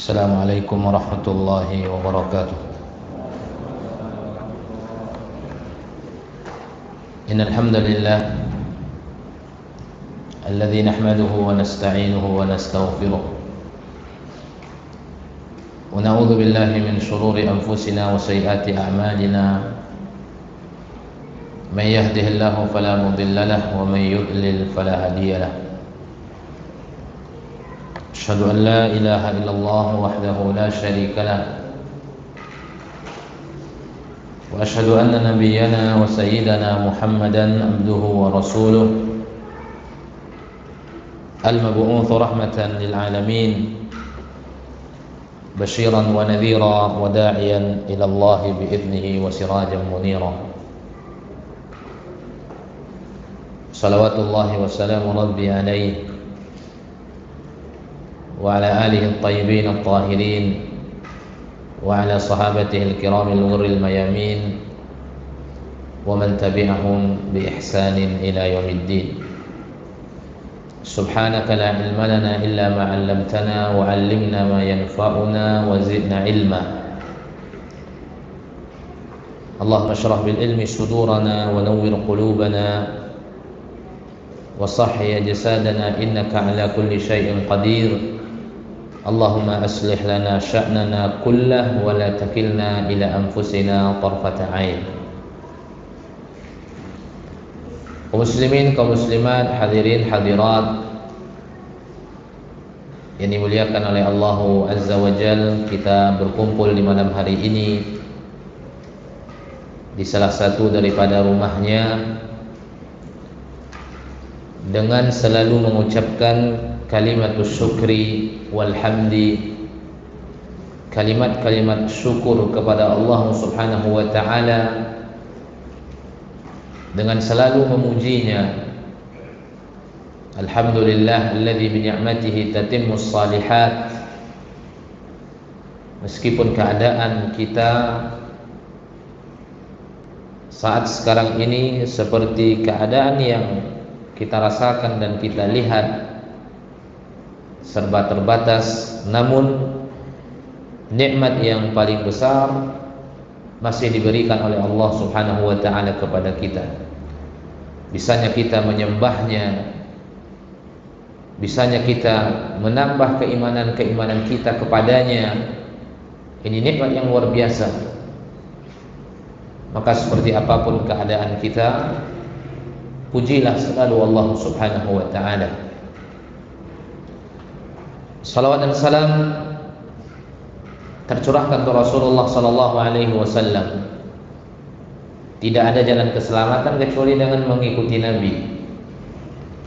Assalamualaikum warahmatullahi wabarakatuh. Innal hamdalillah alladzi nahmaduhu wa nasta'inuhu wa nastaghfiruh wa na'udzu billahi min shururi anfusina wa sayyiati a'malina. Man yahdihillahu fala mudilla lahu wa man yudlil fala hadiya lahu. Asyhadu an la ilaha illallah wahdahu la syarika lah wa asyhadu anna nabiyyana wa sayyidana Muhammadan abduhu wa rasuluh al-mab'uts rahmatan lil alamin basyiran wa nadhira wa da'iyan ila Allah bi idnihi wa sirajan munira. Salawatullahi wa salamu rabbi alaihi وعلى آله الطيبين الطاهرين وعلى صحابته الكرام الغر الميامين ومن تبعهم بإحسان إلى يوم الدين. سبحانك لا علم لنا إلا ما علمتنا وعلمنا ما ينفعنا وزدنا علما. اللهم اشرح بالعلم صدورنا ونور قلوبنا وصحي جسادنا إنك على كل شيء قدير. Allahumma aslih lana sya'nana kullah wa la takilna ila anfusina tarfata ain. Kaum muslimin, kaum muslimat, hadirin hadirat yang dimuliakan oleh Allah Azza wa Jal, kita berkumpul di malam hari ini di salah satu daripada rumahnya dengan selalu mengucapkan kalimatus syukri walhamdi, kalimat-kalimat syukur kepada Allah Subhanahu wa ta'ala, dengan selalu memujinya. Alhamdulillah alladzi bi ni'matihi tatimmus shalihat. Meskipun keadaan kita saat sekarang ini seperti keadaan yang kita rasakan dan kita lihat serba terbatas, namun nikmat yang paling besar masih diberikan oleh Allah Subhanahu wa ta'ala kepada kita. Bisanya kita menyembahnya, bisanya kita menambah keimanan kita kepadanya. Ini nikmat yang luar biasa. Maka seperti apapun keadaan kita, pujilah selalu Allah Subhanahu wa ta'ala. Salawat dan salam tercurahkan ke Rasulullah sallallahu alaihi wasallam. Tidak ada jalan keselamatan kecuali dengan mengikuti Nabi.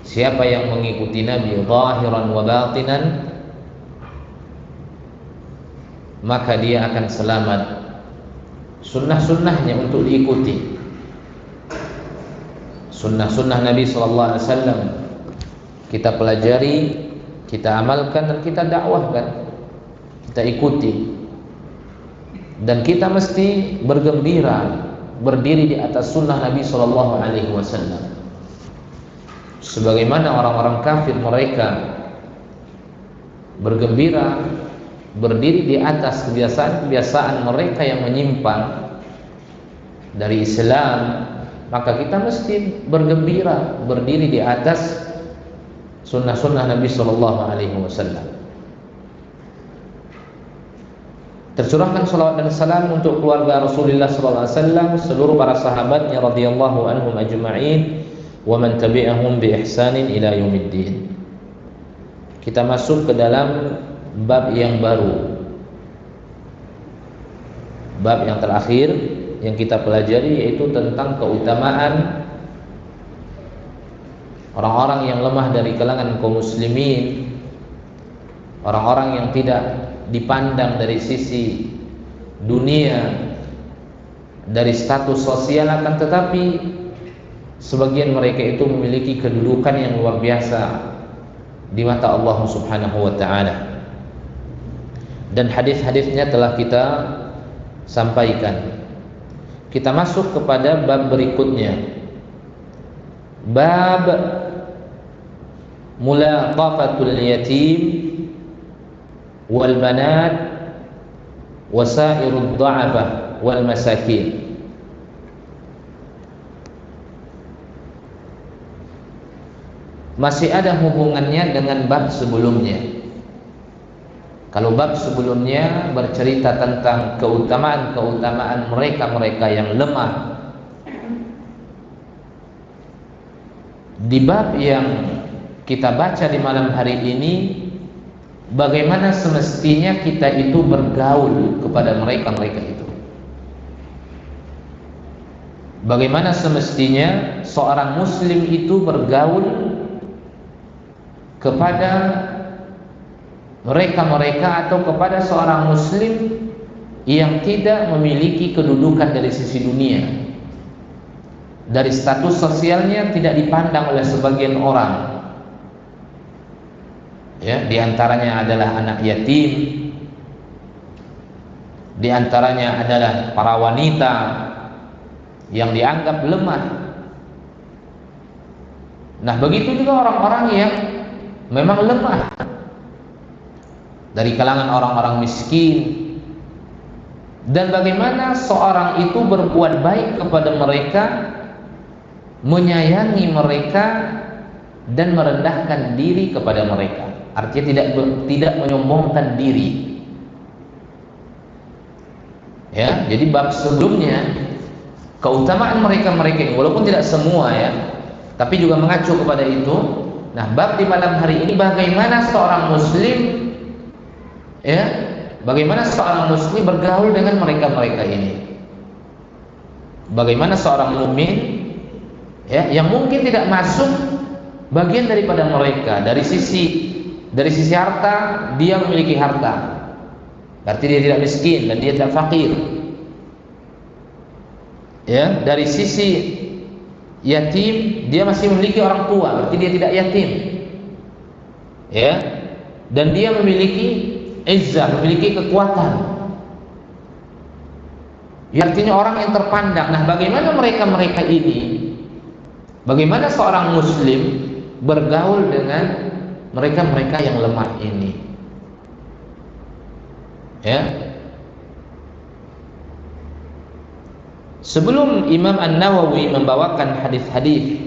Siapa yang mengikuti Nabi zahiran wa batinan, maka dia akan selamat. Sunnah-sunnahnya untuk diikuti. Sunnah-sunnah Nabi sallallahu alaihi wasallam kita pelajari, kita amalkan dan kita dakwahkan, kita ikuti, dan kita mesti bergembira berdiri di atas sunnah Nabi Sallallahu Alaihi Wasallam. Sebagaimana orang-orang kafir mereka bergembira berdiri di atas kebiasaan-kebiasaan mereka yang menyimpang dari Islam, maka kita mesti bergembira berdiri di atas sunnah-sunnah Nabi Sallallahu Alaihi Wasallam. Tercurahkan salawat dan salam untuk keluarga Rasulullah Sallallahu Alaihi Wasallam, seluruh para sahabatnya radhiyallahu anhum ajma'in, wa man tabi'ahum bi ihsanin ila yaumiddin. Kita masuk ke dalam bab yang baru, bab yang terakhir yang kita pelajari, yaitu tentang keutamaan orang-orang yang lemah dari kalangan kaum muslimin, orang-orang yang tidak dipandang dari sisi dunia, dari status sosial, akan tetapi sebagian mereka itu memiliki kedudukan yang luar biasa di mata Allah Subhanahu wa ta'ala. Dan hadis-hadisnya telah kita sampaikan. Kita masuk kepada bab berikutnya, bab mulaqafatul yatim wal banat wasairud dha'afah wal masakin. Masih ada hubungannya dengan bab sebelumnya. Kalau bab sebelumnya bercerita tentang keutamaan-keutamaan mereka-mereka yang lemah, di bab yang kita baca di malam hari ini, bagaimana semestinya kita itu bergaul kepada mereka-mereka itu. Bagaimana semestinya seorang muslim itu bergaul kepada mereka-mereka atau kepada seorang muslim yang tidak memiliki kedudukan dari sisi dunia. Dari status sosialnya tidak dipandang oleh sebagian orang. Ya, di antaranya adalah anak yatim, di antaranya adalah para wanita yang dianggap lemah. Nah, begitu juga orang-orang yang memang lemah dari kalangan orang-orang miskin. Dan bagaimana seorang itu berbuat baik kepada mereka, menyayangi mereka dan merendahkan diri kepada mereka. Artinya tidak menyombongkan diri. Ya, jadi bab sebelumnya keutamaan mereka-mereka ini, walaupun tidak semua ya, tapi juga mengacu kepada itu. Nah, bab di malam hari ini bagaimana seorang muslim, ya, bagaimana seorang muslim bergaul dengan mereka-mereka ini. Bagaimana seorang mukmin, ya, yang mungkin tidak masuk bagian daripada mereka. Dari sisi harta, dia memiliki harta, berarti dia tidak miskin dan dia tidak fakir. Ya, dari sisi yatim, dia masih memiliki orang tua, berarti dia tidak yatim. Ya, dan dia memiliki izzah, memiliki kekuatan. Ya, artinya orang yang terpandang. Nah, bagaimana mereka-mereka ini? Bagaimana seorang muslim bergaul dengan mereka-mereka yang lemah ini? Ya. Sebelum Imam An-Nawawi membawakan hadis-hadis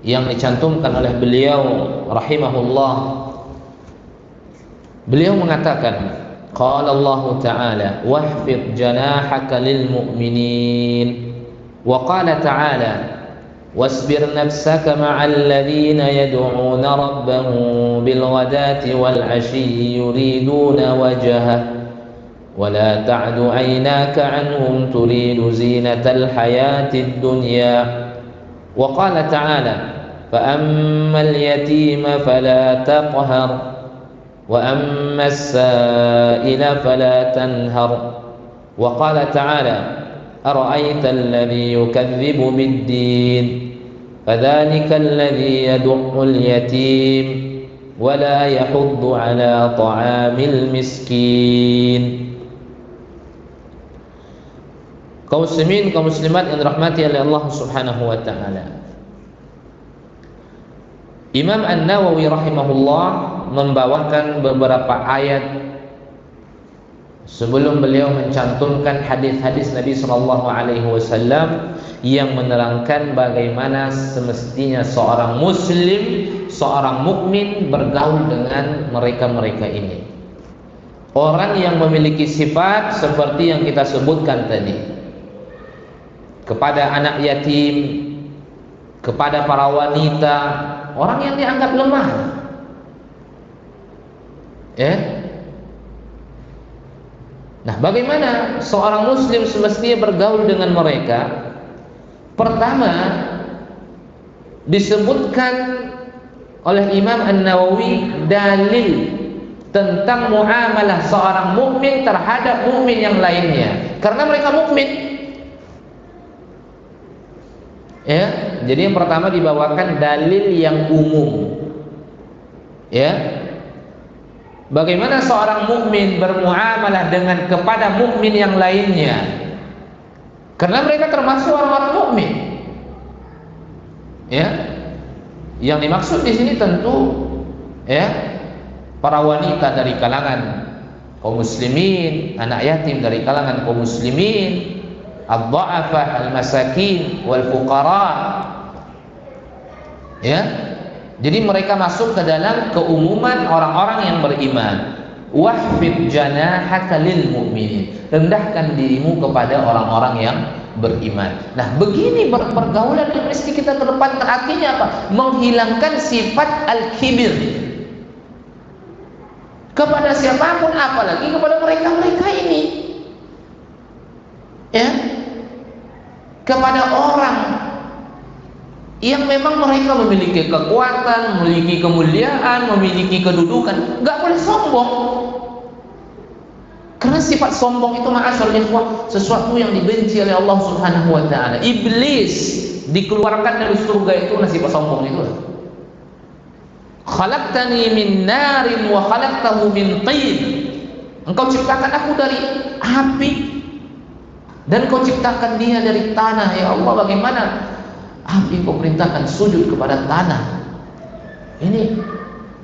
yang dicantumkan oleh beliau rahimahullah, beliau mengatakan, qala Allah Ta'ala wahfidh janahaka lil mu'minin, wa qala ta'ala wasbir nafsaka ma'al ladhina yad'una rabbahum bil ghadati wal 'ashiyyi yuriduna wajhah ولا تعد عيناك عنهم تريد زينة الحياة الدنيا وقال تعالى فأما اليتيم فلا تقهر وأما السائل فلا تنهر وقال تعالى أرأيت الذي يكذب بالدين فذلك الذي يدع اليتيم ولا يحض على طعام المسكين. Kaum muslimin, kaum muslimat yang dirahmati oleh Allah Subhanahu wa taala. Imam An-Nawawi rahimahullah membawakan beberapa ayat sebelum beliau mencantumkan hadis-hadis Nabi sallallahu alaihi wasallam yang menerangkan bagaimana semestinya seorang muslim, seorang mukmin bergaul dengan mereka-mereka ini. Orang yang memiliki sifat seperti yang kita sebutkan tadi, kepada anak yatim, kepada para wanita, orang yang dianggap lemah. Ya. Nah, bagaimana seorang muslim semestinya bergaul dengan mereka? Pertama, disebutkan oleh Imam An-Nawawi dalil tentang muamalah seorang mukmin terhadap mukmin yang lainnya, karena mereka mukmin. Ya, jadi yang pertama dibawakan dalil yang umum. Ya. Bagaimana seorang mukmin bermuamalah dengan kepada mukmin yang lainnya? Karena mereka termasuk orang-orang mukmin. Ya. Yang dimaksud di sini tentu ya, para wanita dari kalangan kaum muslimin, anak yatim dari kalangan kaum muslimin, ad-dha'afa, al-masakin, wal fuqara. Ya. Jadi mereka masuk ke dalam keumuman orang-orang yang beriman. Wahfid janahaka lil mu'minin. Rendahkan dirimu kepada orang-orang yang beriman. Nah, begini pergaulan yang mesti kita kedepankan. Artinya apa? Menghilangkan sifat al-kibir kepada siapapun, apalagi kepada mereka-mereka ini. Ya. Kepada orang yang memang mereka memiliki kekuatan, memiliki kemuliaan, memiliki kedudukan, nggak boleh sombong. Karena sifat sombong itu, ma'asyarul ikhwah, sesuatu yang dibenci oleh Allah Subhanahu wa taala. Iblis dikeluarkan dari surga itu karena sifat sombong itu. Khalaqtani min narin wa khalaqtahu min tin. Engkau ciptakan aku dari api dan kau ciptakan dia dari tanah. Ya Allah, bagaimana api kau perintahkan sujud kepada tanah? Ini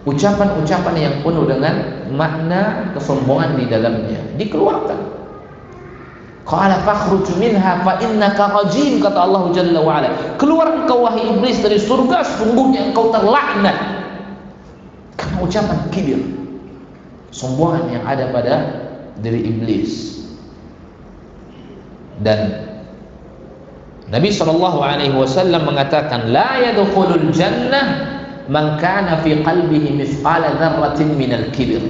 ucapan-ucapan yang penuh dengan makna kesombongan di dalamnya. Dikeluarkan. Qala fakhruj minha fa innaka rajim, kata Allah Jalla wa ala. Keluar engkau wahai iblis dari surga, sesungguhnya engkau terlaknat. Karena ucapan kibir, sombongan yang ada pada diri iblis. Dan Nabi SAW mengatakan, la yadkhulul jannah man kana fi qalbihi mithqala dzarratin minal kibir.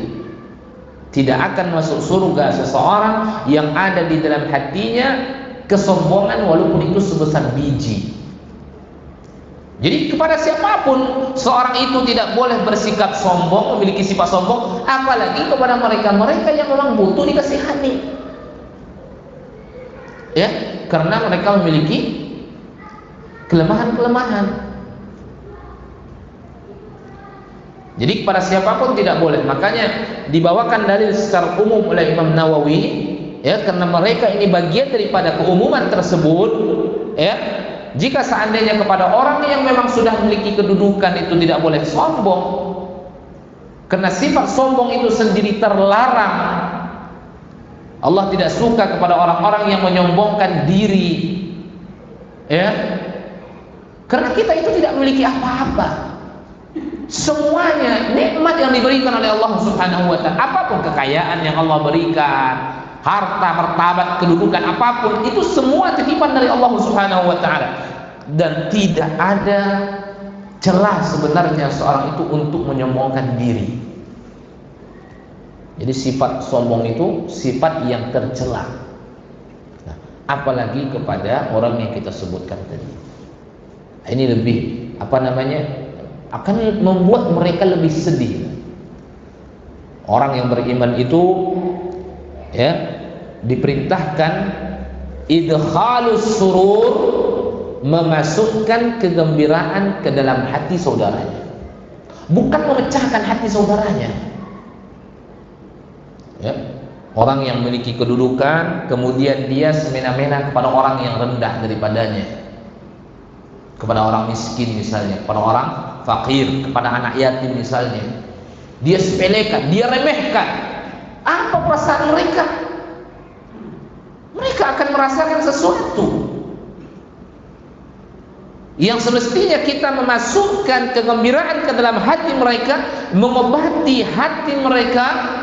Tidak akan masuk surga seseorang yang ada di dalam hatinya kesombongan walaupun itu sebesar biji. Jadi kepada siapapun seorang itu tidak boleh bersikap sombong, memiliki sifat sombong, apalagi kepada mereka-mereka yang memang butuh dikasihani. Ya, karena mereka memiliki kelemahan-kelemahan. Jadi kepada siapapun tidak boleh. Makanya dibawakan dalil secara umum oleh Imam Nawawi, ya, karena mereka ini bagian daripada keumuman tersebut, ya. Jika seandainya kepada orang yang memang sudah memiliki kedudukan itu tidak boleh sombong, karena sifat sombong itu sendiri terlarang. Allah tidak suka kepada orang-orang yang menyombongkan diri, ya. Karena kita itu tidak memiliki apa-apa. Semuanya nikmat yang diberikan oleh Allah Subhanahu wa taala, apapun kekayaan yang Allah berikan, harta, martabat, kedudukan apapun, itu semua titipan dari Allah Subhanahu wa taala. Dan tidak ada celah sebenarnya seorang itu untuk menyombongkan diri. Jadi sifat sombong itu sifat yang tercela. Nah, apalagi kepada orang yang kita sebutkan tadi. Ini lebih akan membuat mereka lebih sedih. Orang yang beriman itu, ya, diperintahkan idkhalus surur, memasukkan kegembiraan ke dalam hati saudaranya, bukan memecahkan hati saudaranya. Ya. Orang yang memiliki kedudukan kemudian dia semena-mena kepada orang yang rendah daripadanya, kepada orang miskin misalnya, kepada orang fakir, kepada anak yatim misalnya, dia sepelekan, dia remehkan. Apa perasaan mereka? Mereka akan merasakan sesuatu yang semestinya kita memasukkan kegembiraan ke dalam hati mereka, mengobati hati mereka.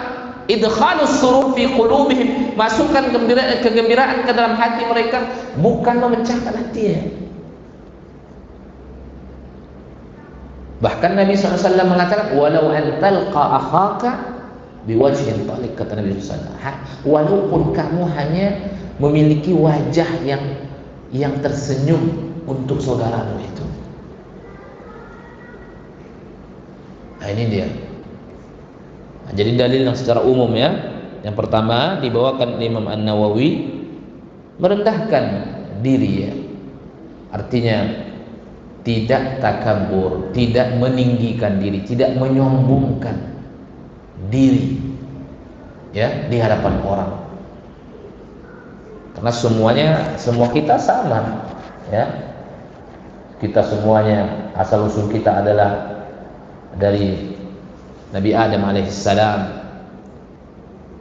Idkhalus surur fi qulubihim, masukkan kegembiraan ke dalam hati mereka, bukan memecahkan hatinya. Bahkan Nabi SAW mengatakan, walau an talqa akhaka biwajhin talik, kata Nabi SAW, walaupun kamu hanya memiliki wajah yang tersenyum untuk saudaramu itu. Nah, ini dia. Nah, jadi dalil yang secara umum, ya. Yang pertama dibawakan oleh Imam An-Nawawi, merendahkan diri, ya. Artinya tidak takabur, tidak meninggikan diri, tidak menyombongkan diri, ya, di hadapan orang. Karena semua kita sama, ya. Kita semuanya asal usul kita adalah dari Nabi Adam alaihissalam,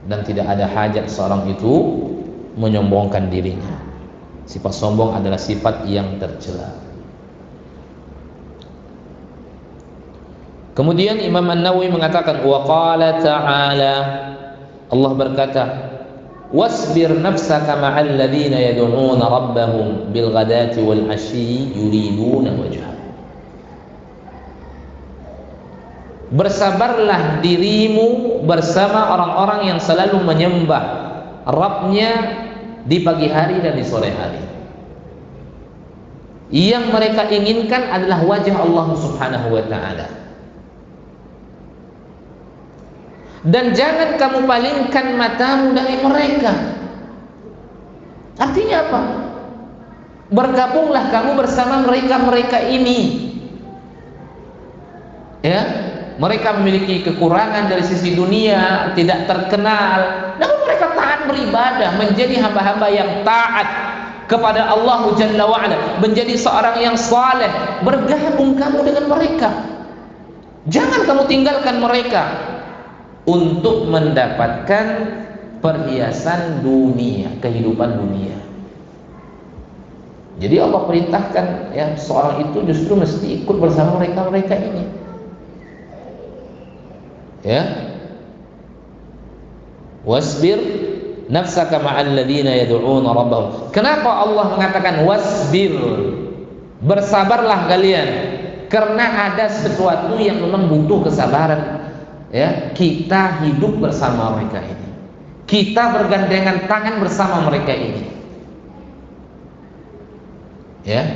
dan tidak ada hajat seorang itu menyombongkan dirinya. Sifat sombong adalah sifat yang tercela. Kemudian Imam An-Nawawi mengatakan, wa qala ta'ala, Allah berkata, wasbir nafsaka ma'al ladzina yad'una rabbahum bil ghadati wal 'ashyi yuriduna wajha. Bersabarlah dirimu bersama orang-orang yang selalu menyembah Rabbnya di pagi hari dan di sore hari. Yang mereka inginkan adalah wajah Allah Subhanahu wa ta'ala. Dan jangan kamu palingkan matamu dari mereka. Artinya apa? Bergabunglah kamu bersama mereka-mereka ini. Ya, mereka memiliki kekurangan dari sisi dunia, tidak terkenal, namun mereka taat beribadah, menjadi hamba-hamba yang taat kepada Allah Jalla wa'ala, menjadi seorang yang saleh. Bergabung kamu dengan mereka. Jangan kamu tinggalkan mereka untuk mendapatkan perhiasan dunia, kehidupan dunia. Jadi Allah perintahkan ya, seorang itu justru mesti ikut bersama mereka-mereka ini. Ya. Wasbir nafsaka ma'al ladzina yad'una rabbahum. Kenapa Allah mengatakan wasbir? Bersabarlah kalian, karena ada sesuatu yang memang butuh kesabaran. Ya, kita hidup bersama mereka ini, kita bergandengan tangan bersama mereka ini. Ya,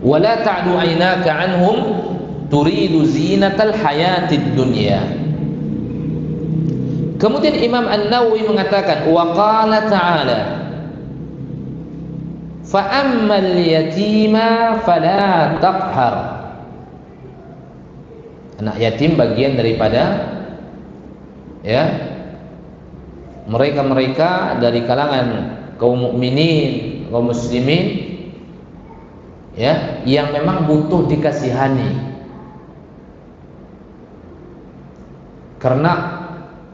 wala ta'du 'ainaka 'anhum turidu zinatal hayatid dunya. Kemudian Imam An-Nawawi mengatakan, wa qala ta'ala, fa'ammal yatima fala taqhar. Anak yatim bagian daripada ya mereka-mereka dari kalangan kaum mukminin, kaum muslimin ya, yang memang butuh dikasihani. Karena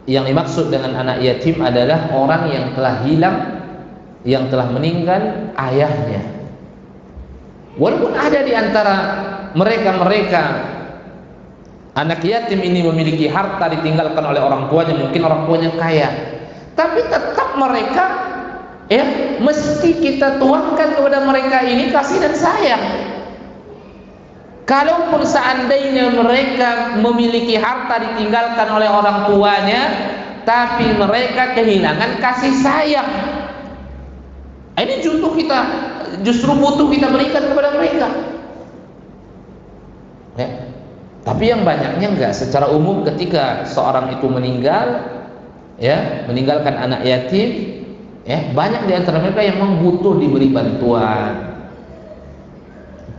yang dimaksud dengan anak yatim adalah orang yang telah hilang, yang telah meninggal ayahnya. Walaupun ada di antara mereka anak yatim ini memiliki harta ditinggalkan oleh orang tuanya, mungkin orang tuanya kaya, tapi tetap mereka ya mesti kita tuangkan kepada mereka ini kasih dan sayang. Kalaupun seandainya mereka memiliki harta ditinggalkan oleh orang tuanya, tapi mereka kehilangan kasih sayang, ini justru butuh kita berikan kepada mereka. Ya. Tapi yang banyaknya enggak. Secara umum ketika seorang itu meninggal, ya, meninggalkan anak yatim, ya, banyak di antara mereka yang memang butuh diberi bantuan,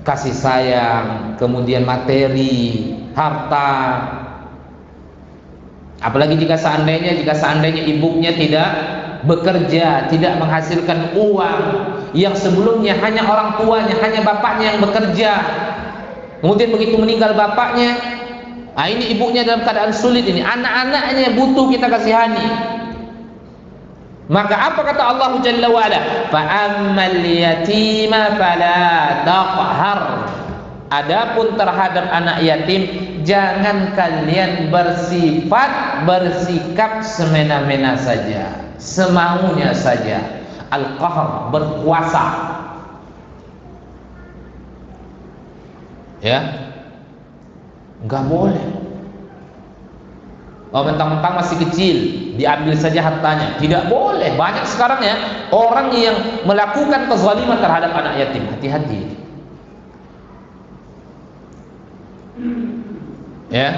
kasih sayang, kemudian materi, harta. Apalagi jika seandainya ibunya tidak bekerja, tidak menghasilkan uang, yang sebelumnya hanya orang tuanya, hanya bapaknya yang bekerja. Kemudian begitu meninggal bapaknya, ini ibunya dalam keadaan sulit, ini anak-anaknya butuh kita kasihani. Maka apa kata Allah Jalla wa'ala? Fa'ammal yatima fala taqhar. Adapun terhadap anak yatim, jangan kalian bersikap semena-mena saja, semaunya saja. Al-qahr, berkuasa. Ya, enggak boleh. Oh, mentang-mentang masih kecil diambil saja hartanya, tidak boleh. Banyak sekarang ya orang yang melakukan kezaliman terhadap anak yatim. Hati-hati. Ya,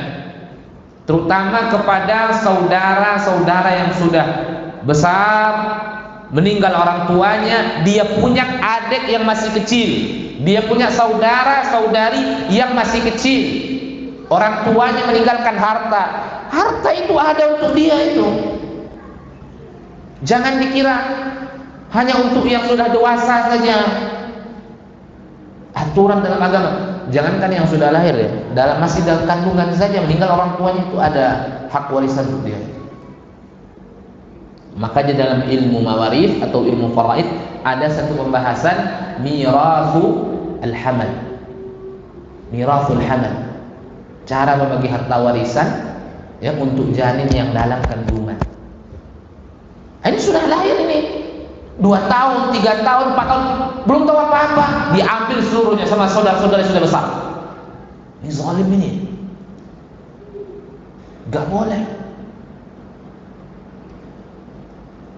terutama kepada saudara-saudara yang sudah besar, meninggal orang tuanya, dia punya adik yang masih kecil, dia punya saudara-saudari yang masih kecil, orang tuanya meninggalkan harta. Harta itu ada untuk dia itu. Jangan dikira hanya untuk yang sudah dewasa saja. Aturan dalam agama, jangankan yang sudah lahir ya, masih dalam kandungan saja meninggal orang tuanya itu ada hak warisan untuk dia. Makanya dalam ilmu mawarith atau ilmu faraid ada satu pembahasan mirathul hamal. Mirathul hamal. Cara membagi harta warisan ya untuk janin yang dalam kandungan. Ini sudah lahir ini 2 tahun, 3 tahun, 4 tahun belum tahu apa-apa, diambil seluruhnya sama saudara-saudara sudah besar. Ini zalim ini. Gak boleh.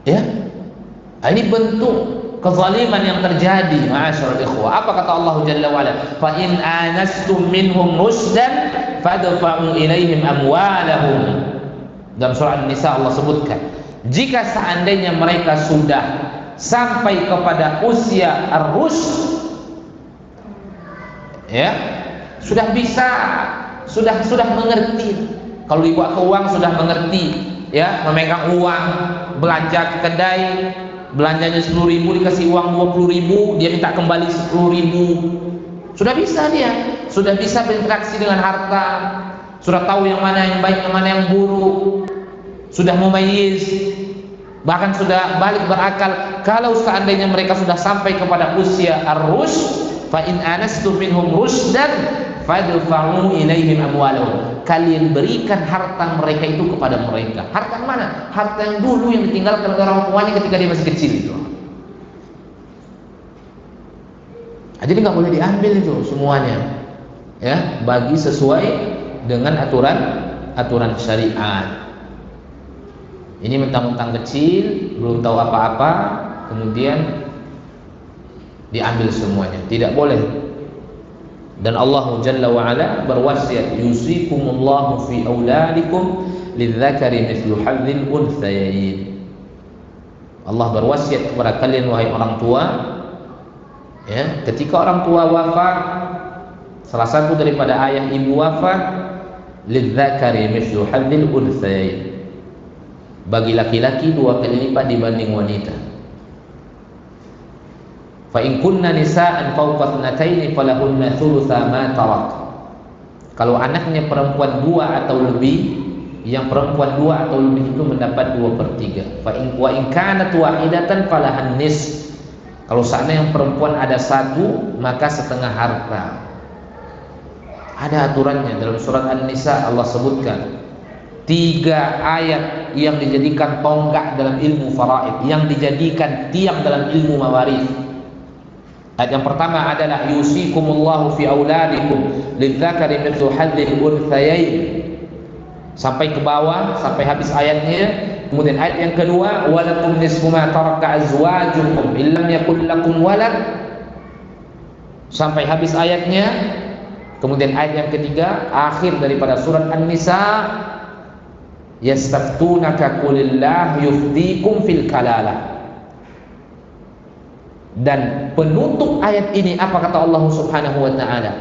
Ya. Ini bentuk kezaliman yang terjadi, ma'asyiral ikhwah. Apa kata Allah Jalla wa ala? Fa in anastum minhum rusdan fadfa'u ilaihim amwalahum. Dalam surah An-Nisa Allah sebutkan, jika seandainya mereka sudah sampai kepada usia ar-rusyd, ya, sudah bisa, sudah mengerti. Kalau dibawa ke uang sudah mengerti, ya, memegang uang, belanja ke kedai, belanjanya 10.000 dikasih uang 20.000, dia minta kembali 10.000. Sudah bisa dia, sudah bisa berinteraksi dengan harta, sudah tahu yang mana yang baik, yang mana yang buruk, sudah mumayyiz, bahkan sudah balik berakal. Kalau seandainya mereka sudah sampai kepada usia ar-rusyd, fa in anastum minhum rusdan fadfa'u ilaihim amwalahum. Kalian berikan harta mereka itu kepada mereka. Harta mana? Harta yang dulu yang ditinggalkan oleh orang tuanya ketika dia masih kecil itu. Jadi nggak boleh diambil itu semuanya, ya, bagi sesuai dengan aturan syariat. Ini mentang-mentang kecil, belum tahu apa-apa, kemudian diambil semuanya. Tidak boleh. Dan Allah Jalla wa ala berwasiat, yusikumullahu fi auladikum lidzakari mithlu hadzil unthayain. Allah berwasiat kepada kalian wahai orang tua, ya, ketika orang tua wafat, salah satu daripada ayah ibu wafat, lidzakari mithlu hadzil unthayain. Bagi laki-laki 2 kali lipat dibanding wanita. Fa in kunna nisaan fawqa thnataini falahunna thulutsa ma tarak. Kalau anaknya perempuan 2 atau lebih, yang perempuan 2 atau lebih itu mendapat 2/3. Fa in wa in kanat wahidatan falahan nis. Kalau seandainya yang perempuan ada 1, maka setengah harta. Ada aturannya dalam surat An-Nisa. Allah sebutkan 3 ayat yang dijadikan tonggak dalam ilmu faraid, yang dijadikan tiang dalam ilmu mawarith. Ayat yang pertama adalah yusikumullahu fi auladikum lidzakari mithlu hadzil unthayain, sampai ke bawah, sampai habis ayatnya. Kemudian ayat yang kedua, walakum nisfu ma taraka azwajukum illam yakul lakum walad, sampai habis ayatnya. Kemudian ayat yang ketiga, akhir daripada surat An-Nisa, yastaftunaka qulillah yuftikum fil kalalah. Dan penutup ayat ini apa kata Allah Subhanahu wa taala?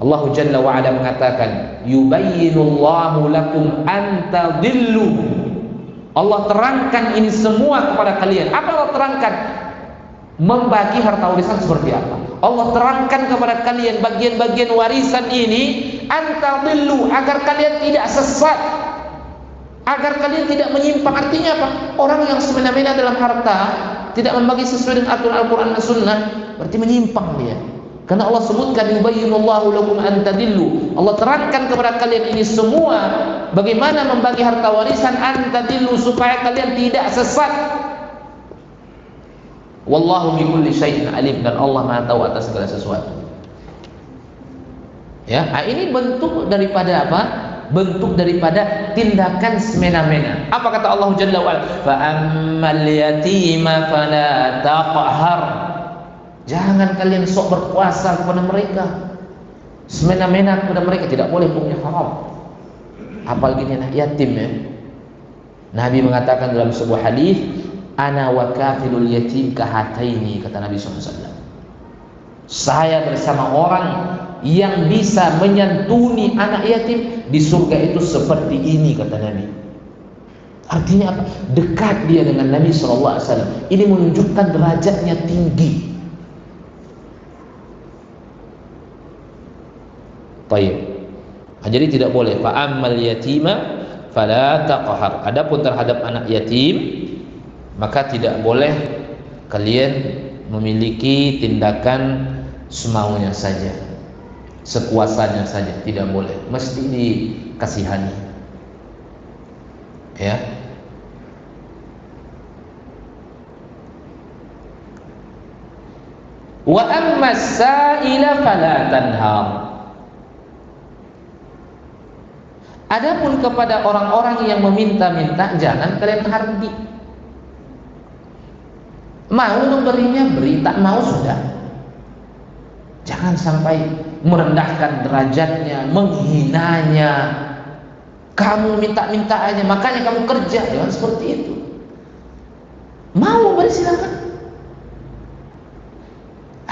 Allah Jalla wa ala mengatakan, yubayyinullahu lakum an tadillu. Allah terangkan ini semua kepada kalian. Apa Allah terangkan? Membagi harta warisan seperti apa? Allah terangkan kepada kalian bagian-bagian warisan ini an tadillu, agar kalian tidak sesat, agar kalian tidak menyimpang. Artinya apa? Orang yang semena-mena dalam harta, tidak membagi sesuai dengan aturan Al-Quran dan Sunnah, berarti menyimpang dia. Karena Allah sebutkan yubayyinullahu lakum an tadillu. Allah terangkan kepada kalian ini semua, bagaimana membagi harta warisan an tadillu, supaya kalian tidak sesat. Wallahu bikulli syai'in alim, dan Allah Maha tahu atas segala sesuatu. Ya, ini bentuk daripada apa? Bentuk daripada tindakan semena-mena. Apa kata Allah Jalla wa ala? Fa ammal yatima fala taqhar. Jangan kalian sok berkuasa kepada mereka, semena-mena kepada mereka, tidak boleh, hukumnya haram. Apalagi anak yatim, ya. Nabi mengatakan dalam sebuah hadis, ana wa kafilul yatim kahataini, kata Nabi SAW. Saya bersama orang yang bisa menyantuni anak yatim di surga itu seperti ini, kata Nabi. Artinya apa? Dekat dia dengan Nabi SAW. Ini menunjukkan derajatnya tinggi. Baik. Jadi tidak boleh. Fa'ammal yatima fala taqhar. Adapun terhadap anak yatim, maka tidak boleh kalian memiliki tindakan semaunya saja, sekuasanya saja, tidak boleh. Mesti dikasihani. Ya. Wa amma as-sa'ila fala tanhar. Adapun kepada orang-orang yang meminta-minta, jangan kalian hardi. Mau memberinya beri, tak mau sudah. Jangan sampai merendahkan derajatnya, menghinanya. Kamu minta-minta aja, makanya kamu kerja. Jangan seperti itu. Mau memberi silakan,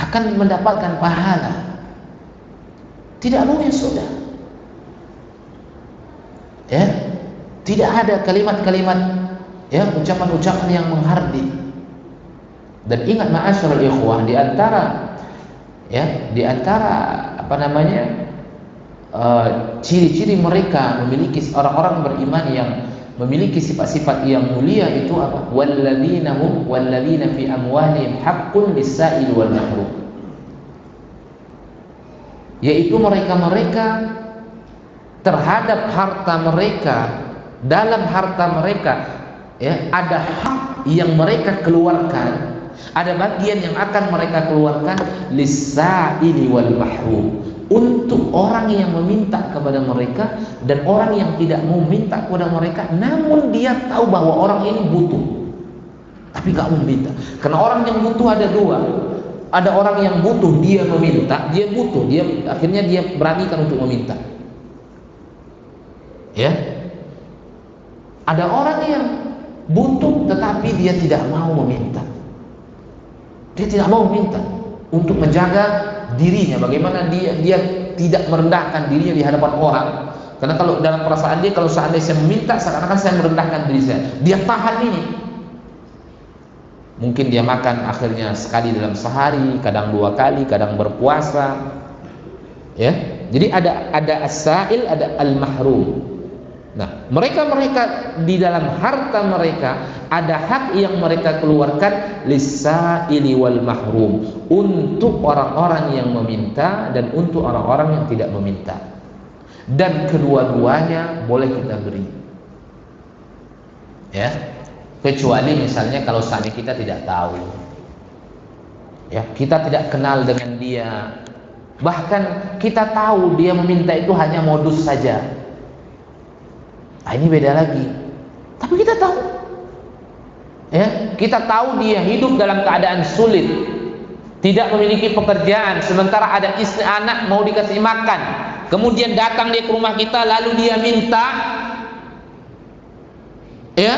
akan mendapatkan pahala. Tidak mau ya sudah. Ya, tidak ada kalimat-kalimat, ya, ucapan-ucapan yang menghardik. Dan ingat ma'asyiral ikhwah, di antara apa namanya, ciri-ciri mereka memiliki orang-orang beriman yang memiliki sifat-sifat yang mulia itu apa? Walladzina fi amwalihim haqqun lis-sa'il wal mahrum. Yaitu mereka-mereka terhadap harta mereka, dalam harta mereka, ya, ada hak yang mereka keluarkan, ada bagian yang akan mereka keluarkan lis-sa'ili wal mahrum, untuk orang yang meminta kepada mereka dan orang yang tidak mau minta kepada mereka, namun dia tahu bahwa orang ini butuh tapi gak mau minta. Karena orang yang butuh ada dua. Ada orang yang butuh, dia meminta, dia butuh, akhirnya dia beranikan untuk meminta. Ya, ada orang yang butuh tetapi dia tidak mau meminta. Dia tidak mau meminta untuk menjaga dirinya. Bagaimana dia tidak merendahkan dirinya di hadapan orang. Karena kalau dalam perasaan dia, kalau seandainya saya meminta, seakan-akan saya merendahkan diri saya. Dia tahan ini. Mungkin dia makan akhirnya sekali dalam sehari, kadang 2 kali, kadang berpuasa. Ya, jadi ada as-sa'il, ada al-mahrum. Nah, mereka di dalam harta mereka ada hak yang mereka keluarkan lis-sa'ili wal mahrum, untuk orang-orang yang meminta dan untuk orang-orang yang tidak meminta. Dan kedua-duanya boleh kita beri. Ya. Kecuali misalnya kalau saatnya kita tidak tahu. Ya, kita tidak kenal dengan dia. Bahkan kita tahu dia meminta itu hanya modus saja. Nah, ini beda lagi. Tapi kita tahu, ya, kita tahu dia hidup dalam keadaan sulit, tidak memiliki pekerjaan, sementara ada istri anak mau dikasih makan. Kemudian datang dia ke rumah kita, lalu dia minta, ya,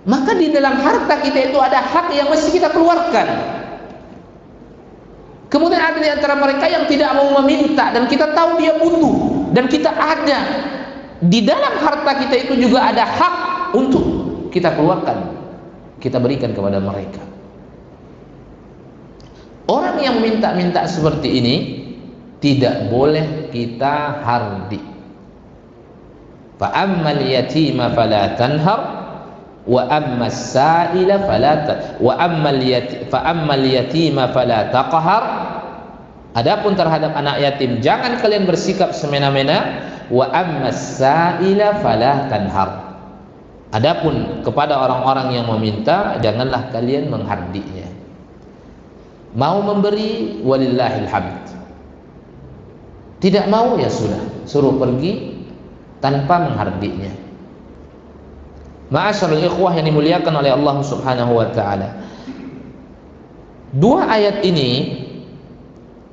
maka di dalam harta kita itu ada hak yang mesti kita keluarkan. Kemudian ada di antara mereka yang tidak mau meminta dan kita tahu dia butuh dan kita ada. Di dalam harta kita itu juga ada hak untuk kita keluarkan, kita berikan kepada mereka. Orang yang minta-minta seperti ini tidak boleh kita hardi. Fa ammal yatima fala tanhar wa ammas sa'ila fa ammal yatima fala taqhar. Adapun terhadap anak yatim jangan kalian bersikap semena-mena. Wa ammas sa'ila fala tanhar. Adapun kepada orang-orang yang meminta, janganlah kalian menghardinya. Mau memberi, walillahil hamd. Tidak mau, ya sudah, suruh pergi tanpa menghardinya. Ma'asyiral ikhwah yang dimuliakan oleh Allah Subhanahu wa taala. Dua ayat ini,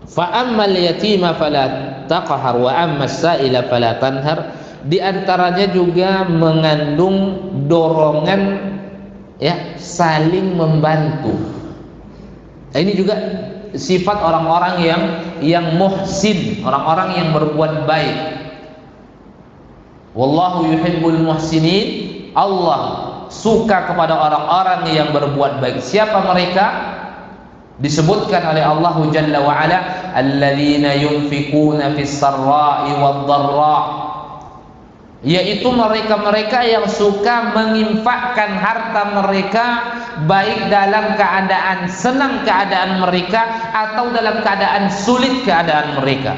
fa ammal yatima fala taqhar wa ammas sa'ila fala tanhar, di antaranya juga mengandung dorongan, ya, saling membantu. Nah, ini juga sifat orang-orang yang muhsin, orang-orang yang berbuat baik. Wallahu yuhibbul muhsinin. Allah suka kepada orang-orang yang berbuat baik. Siapa mereka? Disebutkan oleh Allah Jalla wa Ala, alladzina yunfikuna fis sarra'i wad dharra, yaitu mereka-mereka yang suka menginfakkan harta mereka baik dalam keadaan senang keadaan mereka atau dalam keadaan sulit keadaan mereka.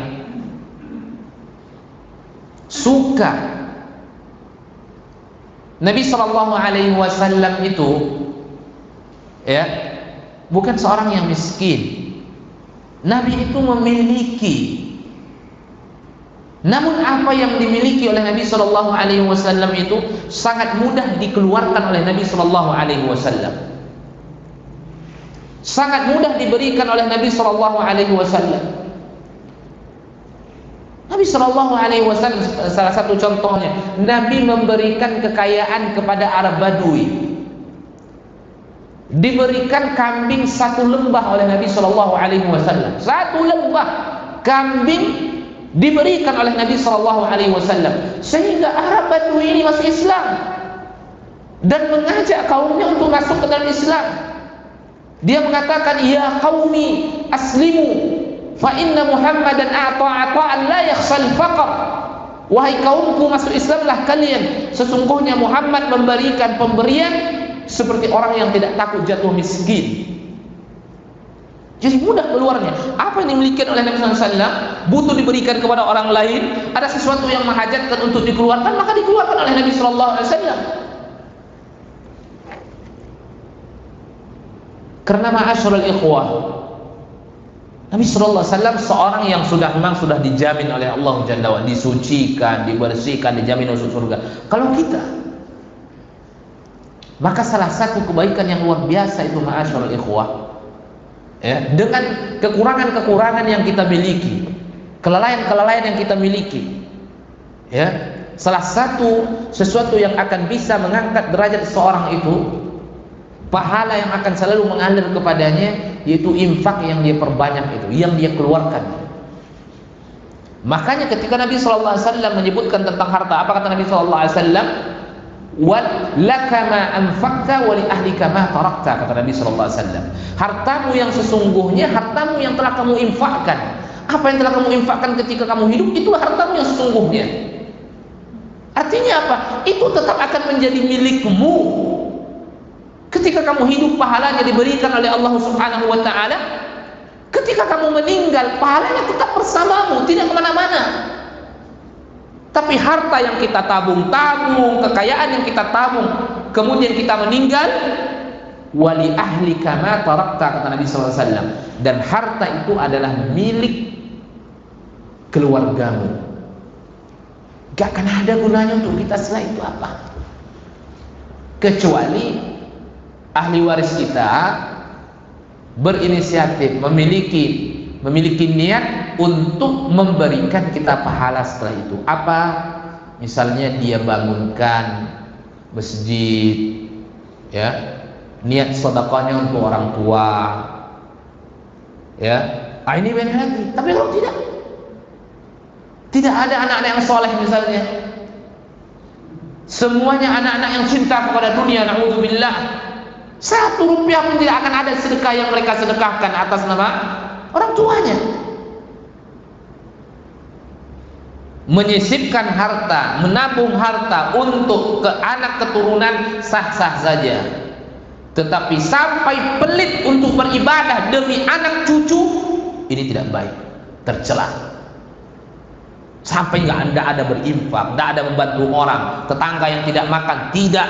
Suka. Nabi sallallahu alaihi wasallam itu ya, bukan seorang yang miskin. Nabi itu memiliki. Namun apa yang dimiliki oleh Nabi sallallahu alaihi wasallam itu sangat mudah dikeluarkan oleh Nabi sallallahu alaihi wasallam. Sangat mudah diberikan oleh Nabi sallallahu alaihi wasallam. Nabi sallallahu alaihi wasallam, salah satu contohnya, Nabi memberikan kekayaan kepada Arab Badui. Diberikan kambing satu lembah oleh Nabi sallallahu alaihi wasallam. Satu lembah kambing diberikan oleh Nabi sallallahu alaihi wasallam, sehingga Arab Badui ini masuk Islam dan mengajak kaumnya untuk masuk ke dalam Islam. Dia mengatakan, ya qaumi aslimu fa inna Muhammadan a'ta'an la yakhshal faqr. Wahai kaumku, masuk Islamlah kalian, sesungguhnya Muhammad memberikan pemberian seperti orang yang tidak takut jatuh miskin. Jadi mudah keluarnya. Apa yang dimiliki oleh Nabi SAW butuh diberikan kepada orang lain. Ada sesuatu yang menghajatkan untuk dikeluarkan, maka dikeluarkan oleh Nabi SAW. Karena ma'asyiral ikhwah, Nabi SAW seorang yang memang sudah dijamin oleh Allah Jalla wa Ala, disucikan, dibersihkan, dijamin masuk surga. Kalau kita, maka salah satu kebaikan yang luar biasa itu ma'asyiral ikhwah, ya, dengan kekurangan-kekurangan yang kita miliki, kelalaian-kelalaian yang kita miliki, ya, salah satu sesuatu yang akan bisa mengangkat derajat seseorang itu, pahala yang akan selalu mengalir kepadanya, yaitu infak yang dia perbanyak itu, yang dia keluarkan. Makanya ketika Nabi SAW menyebutkan tentang harta, apa kata Nabi SAW? Wa laka ma anfaqta wa li ahlika ma tarakta, kata Nabi sallallahu alaihi wasallam. Hartamu yang sesungguhnya, hartamu yang telah kamu infakkan. Apa yang telah kamu infakkan ketika kamu hidup, itulah hartamu yang sesungguhnya. Artinya apa? Itu tetap akan menjadi milikmu. Ketika kamu hidup, pahalanya diberikan oleh Allah Subhanahu wa taala. Ketika kamu meninggal, pahalanya tetap bersamamu, tidak kemana-mana. Tapi harta yang kita tabung, kekayaan yang kita tabung, kemudian kita meninggal, wali ahlika ma tarakta, kata Nabi sallallahu alaihi wasallam, dan harta itu adalah milik keluargamu. Gak akan ada gunanya untuk kita setelah itu apa? Kecuali ahli waris kita berinisiatif, memiliki niat untuk memberikan kita pahala setelah itu. Apa? Misalnya dia bangunkan masjid, ya, niat sedekahnya untuk orang tua, ya, ini benar lagi. Tapi kalau tidak ada anak-anak yang soleh misalnya, semuanya anak-anak yang cinta kepada dunia, na'udzubillah, 1 rupiah pun tidak akan ada sedekah yang mereka sedekahkan atas nama orang tuanya. Menyisipkan harta, menabung harta untuk ke anak keturunan sah-sah saja. Tetapi sampai pelit untuk beribadah demi anak cucu, ini tidak baik, tercela. Sampai nggak ada berinfak, nggak ada membantu orang, tetangga yang tidak makan tidak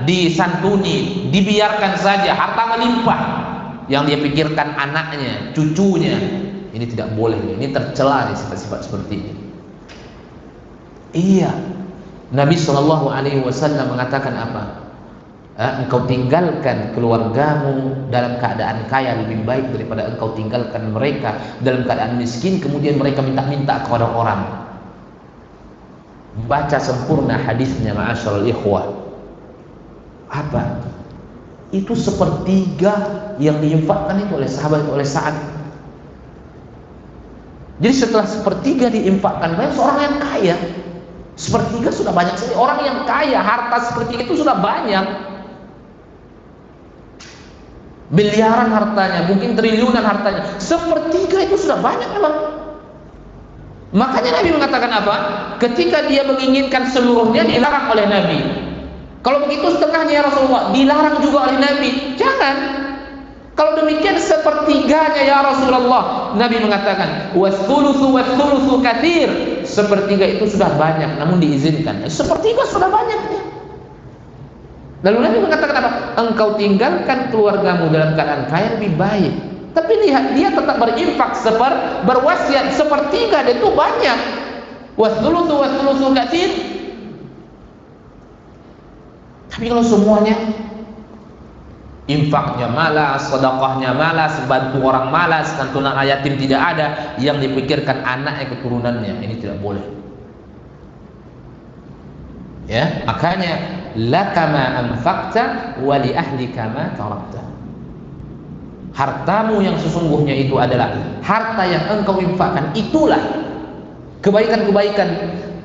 disantuni, dibiarkan saja, harta melimpah. Yang dia pikirkan anaknya, cucunya, ini tidak boleh, ini tercela nih, sifat-sifat seperti ini. Iya, Nabi Shallallahu Alaihi Wasallam mengatakan apa? Engkau tinggalkan keluargamu dalam keadaan kaya lebih baik daripada engkau tinggalkan mereka dalam keadaan miskin, kemudian mereka minta-minta kepada orang. Baca sempurna hadisnya, ma'asyiral ikhwah. Apa? Itu sepertiga yang diinfakkan itu oleh sahabat, oleh Sa'ad. Jadi setelah sepertiga diinfakkan, banyak seorang yang kaya. Sepertiga sudah banyak sekali. Orang yang kaya, harta sepertiga itu sudah banyak. Miliaran hartanya, mungkin triliunan hartanya. Sepertiga itu sudah banyak memang. Makanya Nabi mengatakan apa? Ketika dia menginginkan seluruhnya, dilarang oleh Nabi. Kalau begitu setengahnya ya Rasulullah, dilarang juga oleh Nabi. Jangan. Kalau demikian sepertiganya ya Rasulullah, Nabi mengatakan was-thulutsu katsir. Sepertiga itu sudah banyak, namun diizinkan. Sepertiga sudah banyak. Lalu Nabi mengatakan apa? Engkau tinggalkan keluargamu dalam keadaan kaya lebih baik. Tapi lihat, dia tetap berinfak, berwasiat sepertiga, dan itu banyak. Was-thulutsu katsir. Tapi kalau semuanya, infaknya malas, sedekahnya malas, bantu orang malas, santunan yatim tidak ada, yang dipikirkan anaknya, keturunannya, ini tidak boleh. Ya, makanya laka ma anfaqta wa li ahlika ma tarakta. Hartamu yang sesungguhnya itu adalah harta yang engkau infakkan. Itulah kebaikan-kebaikan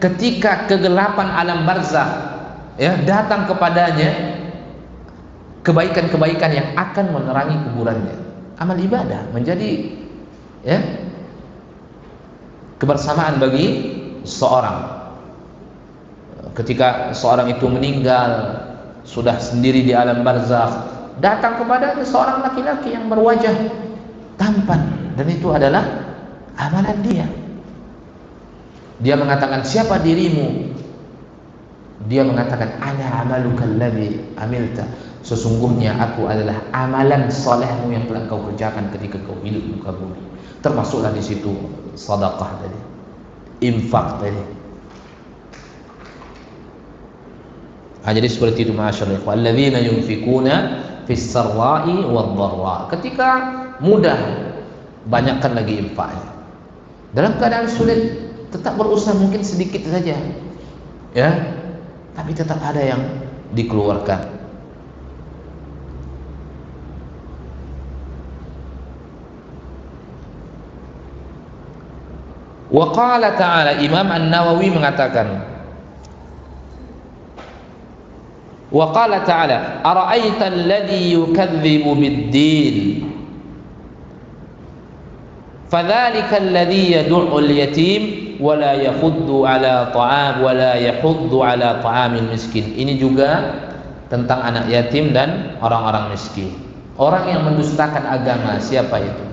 ketika kegelapan alam barzakh ya datang kepadanya, kebaikan-kebaikan yang akan menerangi kuburannya. Amal ibadah menjadi ya kebersamaan bagi seorang. Ketika seorang itu meninggal, sudah sendiri di alam barzakh, datang kepadanya seorang laki-laki yang berwajah tampan, dan itu adalah amalan dia. Dia mengatakan, siapa dirimu? Dia mengatakan, ana amaluka alladhi amilta. Sesungguhnya aku adalah amalan salehmu yang telah kau kerjakan ketika kau hidup di muka bumi. Termasuklah di situ sedekah tadi, infak tadi. Jadi seperti itu ma'asyarul ikhwan, alladzina yunfikuna fis sarra'i wad dharra. Ketika mudah, banyakkan lagi infaknya. Dalam keadaan sulit, tetap berusaha mungkin sedikit saja. Ya. Tapi tetap ada yang dikeluarkan. Wa qala ta'ala, Imam An-Nawawi mengatakan, wa qala ta'ala, ara'aita alladhi yukadzibu bid-din fadzalika alladhi yad'u al-yatim wa la yahuddu ala ta'amil miskin. Ini juga tentang anak yatim dan orang-orang miskin. Orang yang mendustakan agama, siapa itu?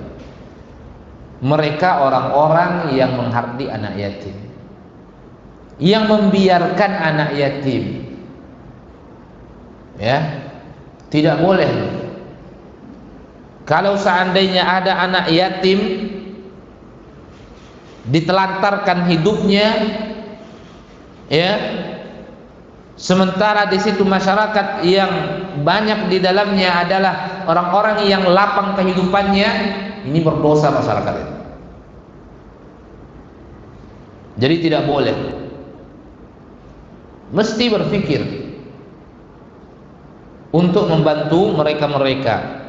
Mereka orang-orang yang menghardi anak yatim, yang membiarkan anak yatim. Ya, tidak boleh. Kalau seandainya ada anak yatim ditelantarkan hidupnya, ya, sementara di situ masyarakat yang banyak di dalamnya adalah orang-orang yang lapang kehidupannya, ini berdosa masyarakat itu. Jadi tidak boleh. Mesti berpikir untuk membantu mereka-mereka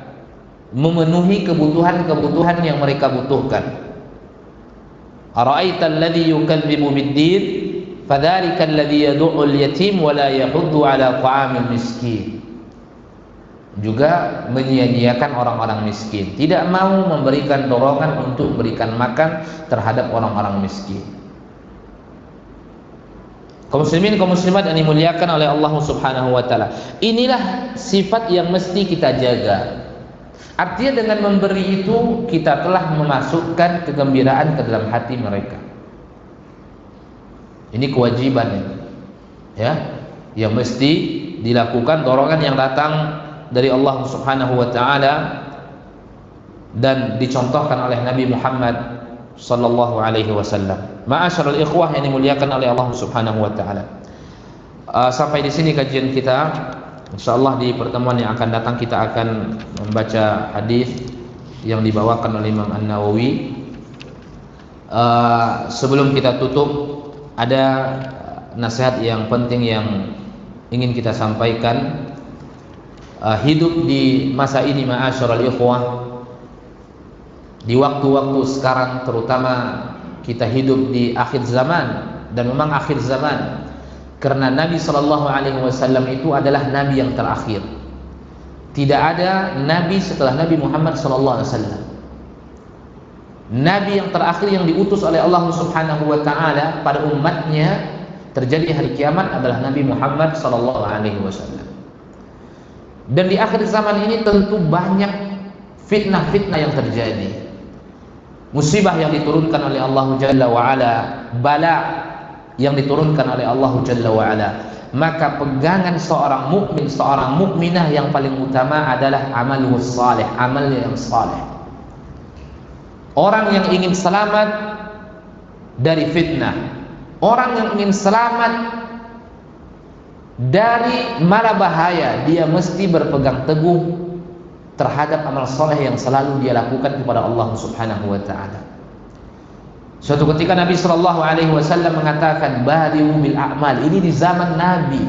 memenuhi kebutuhan-kebutuhan yang mereka butuhkan. Ara'aita alladhi yukadzibu bid-din fadzalika alladhi yad'u al-yatim wa la yahuddu 'ala ta'amil miskin. Juga menyia-nyiakan orang-orang miskin, tidak mau memberikan dorongan untuk berikan makan terhadap orang-orang miskin. Kaum muslimin, kaum muslimat yang dimuliakan oleh Allah Subhanahu wa taala. Inilah sifat yang mesti kita jaga. Artinya dengan memberi itu kita telah memasukkan kegembiraan ke dalam hati mereka. Ini kewajiban ya, yang mesti dilakukan, dorongan yang datang dari Allah Subhanahu wa taala dan dicontohkan oleh Nabi Muhammad sallallahu alaihi wasallam. Ma'asyiral ikhwah yang dimuliakan oleh Allah Subhanahu wa taala. Sampai di sini kajian kita. Insyaallah di pertemuan yang akan datang kita akan membaca hadis yang dibawakan oleh Imam An-Nawawi. Sebelum kita tutup, ada nasihat yang penting yang ingin kita sampaikan. Hidup di masa ini ma'asyiral ikhwah, di waktu-waktu sekarang, terutama kita hidup di akhir zaman, dan memang akhir zaman. Karena Nabi SAW itu adalah Nabi yang terakhir. Tidak ada Nabi setelah Nabi Muhammad SAW. Nabi yang terakhir yang diutus oleh Allah Subhanahu wa Ta'ala pada umatnya terjadi hari kiamat adalah Nabi Muhammad SAW. Dan di akhir zaman ini tentu banyak fitnah-fitnah yang terjadi, musibah yang diturunkan oleh Allah Jalla wa'ala, bala yang diturunkan oleh Allah Jalla wa'ala. Maka pegangan seorang mukmin, seorang mukminah yang paling utama adalah amalus salih, amalnya yang saleh. Orang yang ingin selamat dari fitnah, orang yang ingin selamat dari mara bahaya, dia mesti berpegang teguh terhadap amal soleh yang selalu dia lakukan kepada Allah Subhanahu wa Ta'ala. Suatu ketika Nabi SAW mengatakan badiru bil a'mal. Ini di zaman Nabi.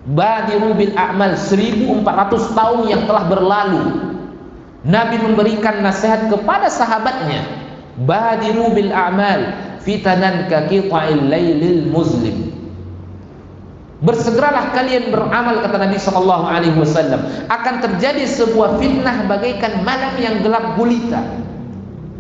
Badiru bil a'mal, 1400 tahun yang telah berlalu. Nabi memberikan nasihat kepada sahabatnya, badiru bil a'mal fitanan ka qita'il lailil muslim. Bersegeralah kalian beramal, kata Nabi SAW. Akan terjadi sebuah fitnah bagaikan malam yang gelap gulita.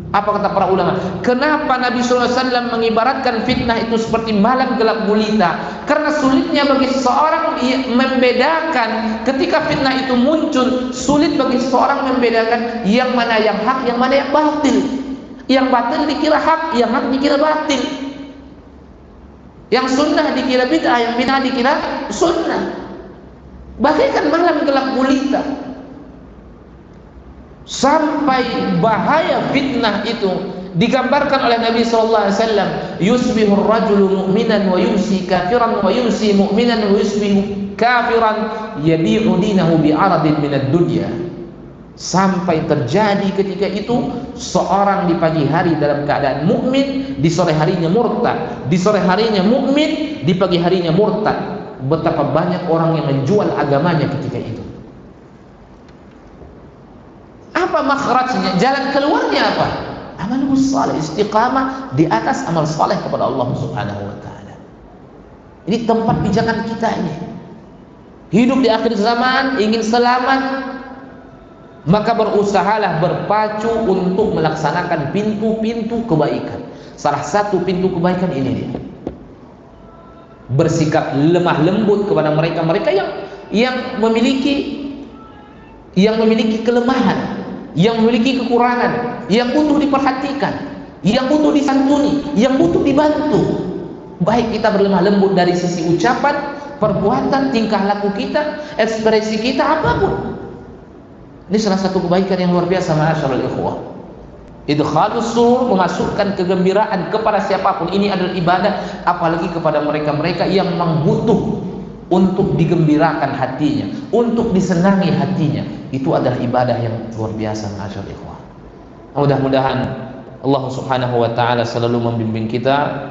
Apa kata para ulama? Kenapa Nabi SAW mengibaratkan fitnah itu seperti malam gelap gulita? Karena sulitnya bagi seseorang membedakan ketika fitnah itu muncul. Sulit bagi seseorang membedakan yang mana yang hak, yang mana yang batil. Yang batil dikira hak, yang hak dikira batil. Yang sunnah dikira bid'ah, yang bid'ah dikira sunnah. Bagaikan malam gelap gulita. Sampai bahaya fitnah itu digambarkan oleh Nabi SAW. Yusbihur rajulu mu'minan wa yumsi kafiran, wa yumsi mu'minan wa yusbihu kafiran, yabi'u dinahu bi'aradin minad dunya. Sampai terjadi ketika itu seorang di pagi hari dalam keadaan mukmin, di sore harinya murtad, di sore harinya mukmin, di pagi harinya murtad. Betapa banyak orang yang menjual agamanya ketika itu. Apa makhrajnya? Jalan keluarnya apa? Amal saleh, istiqamah di atas amal saleh kepada Allah Subhanahu wa Ta'ala. Ini tempat pijakan kita ini. Hidup di akhir zaman, ingin selamat, maka berusahalah berpacu untuk melaksanakan pintu-pintu kebaikan. Salah satu pintu kebaikan ini dia. Bersikap lemah lembut kepada mereka-mereka yang memiliki kelemahan, yang memiliki kekurangan, yang butuh diperhatikan, yang butuh disantuni, yang butuh dibantu. Baik kita berlemah lembut dari sisi ucapan, perbuatan, tingkah laku kita, ekspresi kita, apapun. Ini salah satu kebaikan yang luar biasa, ma'asyiral ikhwah. Idkhalus surur, memasukkan kegembiraan kepada siapapun. Ini adalah ibadah, apalagi kepada mereka-mereka yang memang butuh untuk digembirakan hatinya, untuk disenangi hatinya. Itu adalah ibadah yang luar biasa, ma'asyiral ikhwah. Mudah-mudahan Allah Subhanahu wa Ta'ala selalu membimbing kita,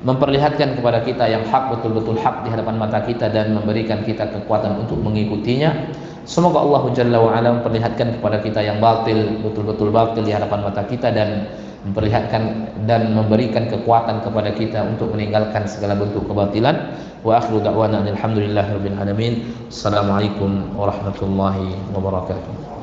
memperlihatkan kepada kita yang hak, betul-betul hak di hadapan mata kita, dan memberikan kita kekuatan untuk mengikutinya. Semoga Allah Jalla wa'ala memperlihatkan kepada kita yang batil, betul-betul batil di hadapan mata kita, dan memperlihatkan dan memberikan kekuatan kepada kita untuk meninggalkan segala bentuk kebatilan. Wa akhiru da'wana alhamdulillahirabbil alamin. Assalamualaikum warahmatullahi wabarakatuh.